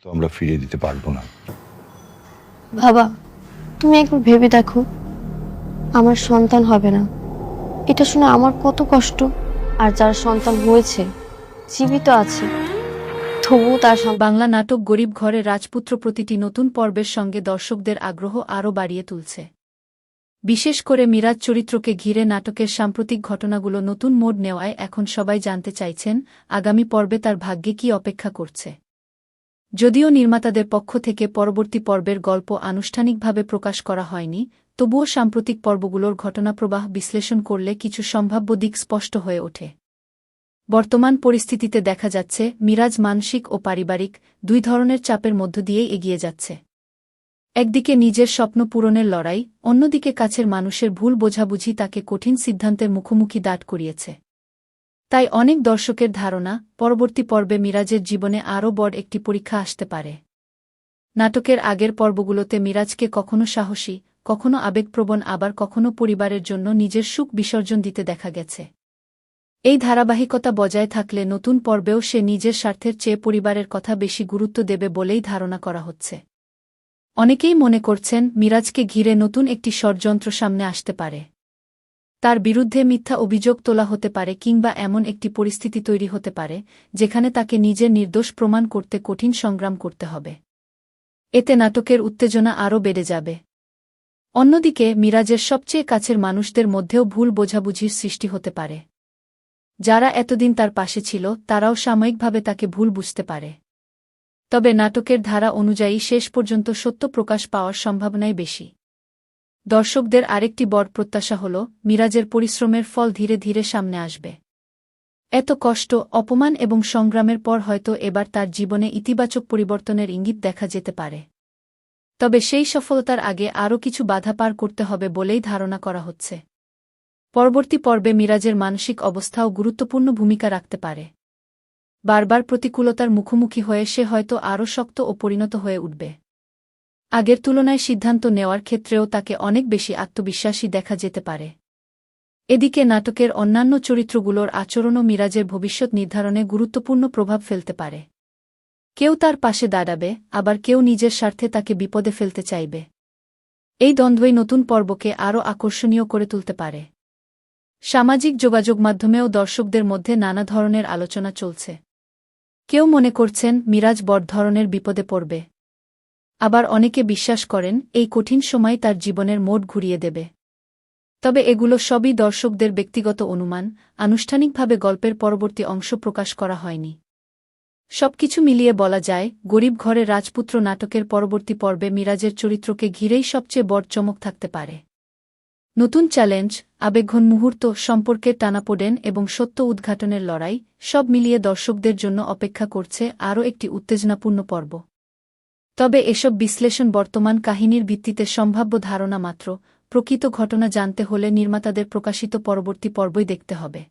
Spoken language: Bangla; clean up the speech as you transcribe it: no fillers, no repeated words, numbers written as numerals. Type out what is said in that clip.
তো আমরা ফিরিয়ে দিতে পারবো না। বাবা, তুমি একবার ভেবে দেখো, আমার সন্তান হবে না, এটা শুনে আমার কত কষ্ট। আর যার সন্তান হয়েছে, জীবিত আছে, তবুও তার বাংলা নাটক গরিব ঘরে রাজপুত্র প্রতিটি নতুন পর্বের সঙ্গে দর্শকদের আগ্রহ আরও বাড়িয়ে তুলছে। বিশেষ করে মিরাজ চরিত্রকে ঘিরে নাটকের সাম্প্রতিক ঘটনাগুলো নতুন মোড় নেওয়ায় এখন সবাই জানতে চাইছেন আগামী পর্বে তার ভাগ্যে কী অপেক্ষা করছে। যদিও নির্মাতাদের পক্ষ থেকে পরবর্তী পর্বের গল্প আনুষ্ঠানিকভাবে প্রকাশ করা হয়নি, তবুও সাম্প্রতিক পর্বগুলোর ঘটনাপ্রবাহ বিশ্লেষণ করলে কিছু সম্ভাব্য দিক স্পষ্ট হয়ে ওঠে। বর্তমান পরিস্থিতিতে দেখা যাচ্ছে মিরাজ মানসিক ও পারিবারিক দুই ধরনের চাপের মধ্য দিয়েই এগিয়ে যাচ্ছে। একদিকে নিজের স্বপ্ন পূরণের লড়াই, অন্যদিকে কাছের মানুষের ভুল বোঝাবুঝি তাকে কঠিন সিদ্ধান্তের মুখোমুখি দাঁড় করিয়েছে। তাই অনেক দর্শকের ধারণা, পরবর্তী পর্বে মিরাজের জীবনে আরও বড় একটি পরীক্ষা আসতে পারে। নাটকের আগের পর্বগুলোতে মিরাজকে কখনো সাহসী, কখনো আবেগপ্রবণ, আবার কখনো পরিবারের জন্য নিজের সুখ বিসর্জন দিতে দেখা গেছে। এই ধারাবাহিকতা বজায় থাকলে নতুন পর্বেও সে নিজের স্বার্থের চেয়ে পরিবারের কথা বেশি গুরুত্ব দেবে বলেই ধারণা করা হচ্ছে। অনেকেই মনে করছেন মিরাজকে ঘিরে নতুন একটি ষড়যন্ত্র সামনে আসতে পারে। তার বিরুদ্ধে মিথ্যা অভিযোগ তোলা হতে পারে, কিংবা এমন একটি পরিস্থিতি তৈরি হতে পারে যেখানে তাকে নিজের নির্দোষ প্রমাণ করতে কঠিন সংগ্রাম করতে হবে। এতে নাটকের উত্তেজনা আরও বেড়ে যাবে। অন্যদিকে মিরাজের সবচেয়ে কাছের মানুষদের মধ্যেও ভুল বোঝাবুঝির সৃষ্টি হতে পারে। যারা এতদিন তার পাশে ছিল তারাও সাময়িকভাবে তাকে ভুল বুঝতে পারে। তবে নাটকের ধারা অনুযায়ী শেষ পর্যন্ত সত্য প্রকাশ পাওয়ার সম্ভাবনাই বেশি। দর্শকদের আরেকটি বড় প্রত্যাশা হল মিরাজের পরিশ্রমের ফল ধীরে ধীরে সামনে আসবে। এত কষ্ট, অপমান এবং সংগ্রামের পর হয়তো এবার তার জীবনে ইতিবাচক পরিবর্তনের ইঙ্গিত দেখা যেতে পারে। তবে সেই সফলতার আগে আরও কিছু বাধা পার করতে হবে বলেই ধারণা করা হচ্ছে। পরবর্তী পর্বে মিরাজের মানসিক অবস্থাও গুরুত্বপূর্ণ ভূমিকা রাখতে পারে। বারবার প্রতিকূলতার মুখোমুখি হয়ে সে হয়তো আরও শক্ত ও পরিণত হয়ে উঠবে। আগের তুলনায় সিদ্ধান্ত নেওয়ার ক্ষেত্রেও তাকে অনেক বেশি আত্মবিশ্বাসী দেখা যেতে পারে। এদিকে নাটকের অন্যান্য চরিত্রগুলোর আচরণও মিরাজের ভবিষ্যৎ নির্ধারণে গুরুত্বপূর্ণ প্রভাব ফেলতে পারে। কেউ তার পাশে দাঁড়াবে, আবার কেউ নিজের স্বার্থে তাকে বিপদে ফেলতে চাইবে। এই দ্বন্দ্বই নতুন পর্বকে আরও আকর্ষণীয় করে তুলতে পারে। সামাজিক যোগাযোগ মাধ্যমেও দর্শকদের মধ্যে নানা ধরনের আলোচনা চলছে। কেউ মনে করছেন মিরাজ বড় ধরনের বিপদে পড়বে। আবার অনেকে বিশ্বাস করেন এই কঠিন সময় তার জীবনের মোড় ঘুরিয়ে দেবে। তবে এগুলো সবই দর্শকদের ব্যক্তিগত অনুমান, আনুষ্ঠানিকভাবে গল্পের পরবর্তী অংশ প্রকাশ করা হয়নি। সবকিছু মিলিয়ে বলা যায়, গরিব ঘরে রাজপুত্র নাটকের পরবর্তী পর্বে মিরাজের চরিত্রকে ঘিরেই সবচেয়ে বড় চমক থাকতে পারে। নতুন চ্যালেঞ্জ, আবেগঘন মুহূর্ত, সম্পর্কের টানাপোড়েন এবং সত্য উদ্ঘাটনের লড়াই, সব মিলিয়ে দর্শকদের জন্য অপেক্ষা করছে আরও একটি উত্তেজনাপূর্ণ পর্ব। তবে এসব বিশ্লেষণ বর্তমান কাহিনীর ভিত্তিতে সম্ভাব্য ধারণা মাত্র। প্রকৃত ঘটনা জানতে হলে নির্মাতাদের প্রকাশিত পরবর্তী পর্বই দেখতে হবে।